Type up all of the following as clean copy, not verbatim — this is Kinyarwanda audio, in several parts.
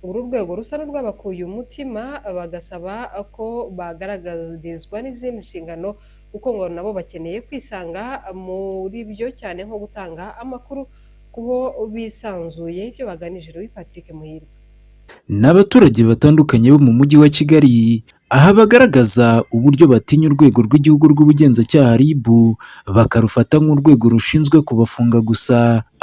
uru rwego rusa n'urwabakuye umutima bagasaba ko bagaragarizwa n'izindi nshingano kuko ngo nabo bakeneye kwisanga muri byo cyane nko gutanga amakuru kubo bisanzuye. Ibyo baganije Patrick Muhirwa n'abaturage batandukanye bo mu mujyi wa Kigali, aha bagaragaza uburyo batinya urwego rw'igihugu rw'ubugenzacyaha RIB bakarufata nk'urwego rushinzwe kubafunga gusa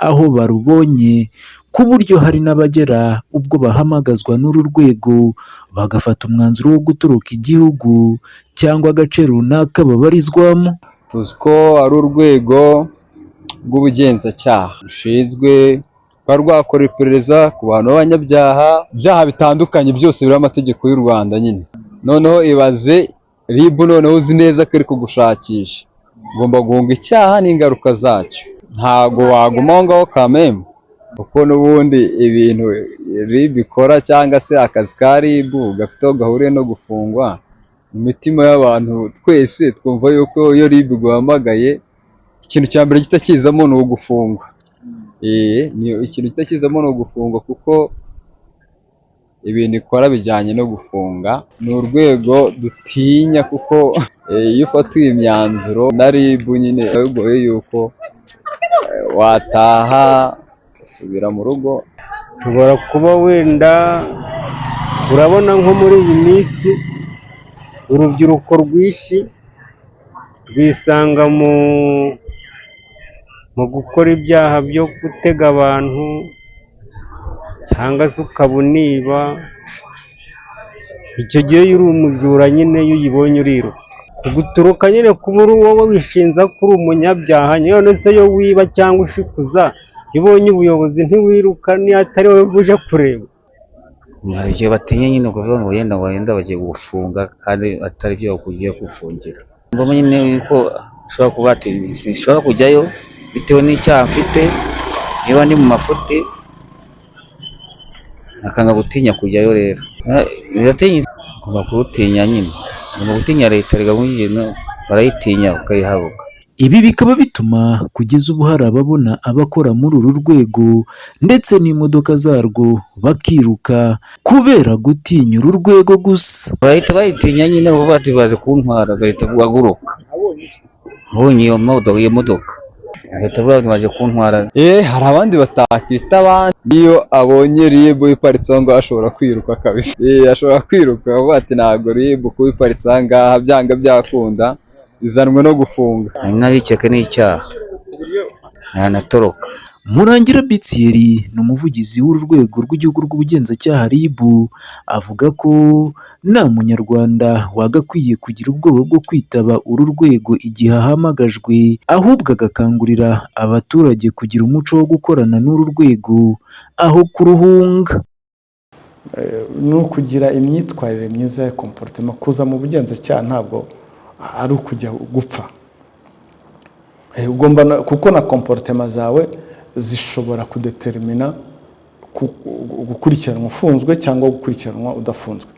aho barubonye, ku buryo hari n'abagera ubwo bahamagazwa n'uru rwego bagafata umwanzuro wo gutoroka igihugu cyangwa agace runaka babarizwamo. Tuzi ko ari urwego rw'ubugenzacyaha rushinzwe kuba rwakora iperereza ku bantu b'abanyabyaha, ibyaha bitandukanye byose biri amategeko y'u Rwanda nyine. Noneho ibaze RIB noneho uzi neza ko iri kugushakisha, ugomba guhunga icyaha n'ingaruka zacyo, ntago waguma aho ngaho kameme, kuko n'ubundi ibintu RIB ikora cyangwa se akazi ka RIB gafite aho gahuriye no gufungwa. Mu mitima y'abantu twese twumva yuko iyo RIB iguhamagaye ikintu cya mbere kitakizamo ni ugufungwa. Ikintu kitakizamo ni ugufungwa kuko ibintu ikora bijyanye no gufunga. Ni urwego dutinya kuko iyo ufatiwe imyanzuro na RIB nyine bigoye yuko wataha ugasubira mu rugo. Ushobora kuba wenda urabona nko muri iyi minsi urubyiruko rwinshi rwisanga mu gukora ibyaha byo gutega abantu cyangwa se ukaba uniba. Icyo gihe iyo uri umujura nyine iyo uyibonye uriruka, kuguturuka nyine kuba uri wowe wishinza ko uri umunyabyaha. None se iyo wiba cyangwa ushikuza ibonye ubuyobozi ntiwiruka niyo atari wowe uje kureba. Igihe batinya nyine kuvuga ngo wenda bagiye gufunga kandi atari byo bakugiye gufungira. Mbona nyine yuko ushobora kuba ati sinshobora kujyayo bitewe n'icyaha mfite, niba ndi mu mafuti akanga gutinya kujyayo. Rero ugomba kurutinya nyine, ugomba gutinya leta, barayitinya ukayihabuka. Ibi bikaba bituma kugeza ubu hari ababona abakora muri uru rwego ndetse n'imodoka zarwo bakiruka kubera gutinya uru rwego gusa. Bahita bayitinya nyine kuko batibaze kuntwara, bagahita baguruka. Ubonye iyo modoka bahita baje kuntwara. Hari abandi batakita abandi, iyo abonye RIB iparitse aho ngaho ashobora kwiruka kabisa. Ashobora kwiruka avuga ati ntabwo RIB kuba iparitse aha ngaha byanga byakunda izanwe no gufunga. Hari n'abikeka n'icyaha yanatoroka. Murangira Bitsiyeri ni umuvugizi w'uru rwego rw'igihugu rw'ubugenzacyaha RIB, avuga ko nta munyarwanda wagakwiye kugira ubwoba bwo kwitaba uru rwego igihe ahamagajwe, ahubwo agakangurira abaturage kugira umuco wo gukorana n'uru rwego aho kuruhunga. Ni ukugira imyitwarire myiza ya comportement. Kuza mu bugenzacyaha ntabwo ari ukujya gupfa, ugomba kuko na comportement zawe zishobora kudetermina gukurikiranwa ufunzwe cyangwa gukurikiranwa udafunzwe.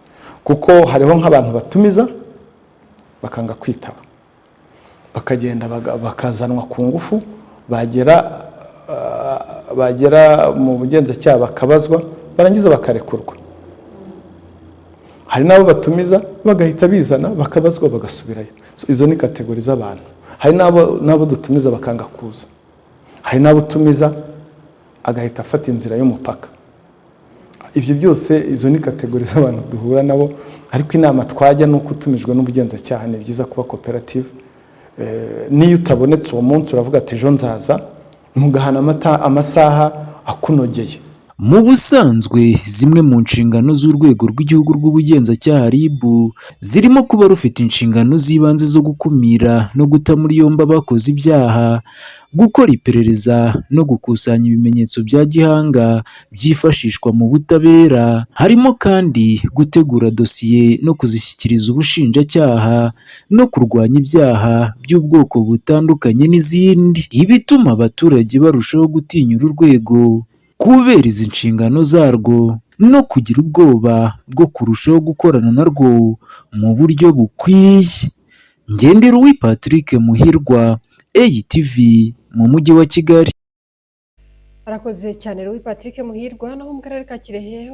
Kuko hariho nk'abantu batumiza bakanga kwitaba, bakagenda bakazanwa ku ngufu, bagera mu bugenzacyaha bakabazwa, barangiza bakarekurwa. Hari n'abo batumiza bagahita bizana bakabazwa bagasubirayo. Izo ni kategori z'abantu. Hari n'abo dutumiza bakanga kuza, hari n'abo tumiza agahita afata inzira y'umupaka. Ibyo byose izo ni kategori z'abantu duhura nabo, ariko inama twajya nuko utumijwe n'ubugenzacyaha ni byiza kuba koperative. Niyo utabonetse uwo munsi uravuga ati ejo nzaza, mugahana amasaha akunogeye. Mu busanzwe zimwe mu nshingano z'urwego rw'igihugu rw'ubugenzacyaha RIB zirimo kuba rufite inshingano z'ibanze zo gukumira no guta muri yombi abakoze ibyaha, gukora iperereza no gukusanya ibimenyetso bya gihanga byifashishwa mu butabera, harimo kandi gutegura dosiye no kuzishyikiriza ubushinjacyaha no kurwanya ibyaha by'ubwoko butandukanye n'izindi. Ibituma abaturage barushaho gutinya uru rwego kubera izi nshingano zarwo no kugira ubwoba bwo kurushaho gukorana narwo mu buryo bukwiye. Ngendera Patrick Muhirwa, ATV mu mujyi wa Kigali. Arakoze cyane Patrick Muhirwa. Naho mu karere ka Kirehe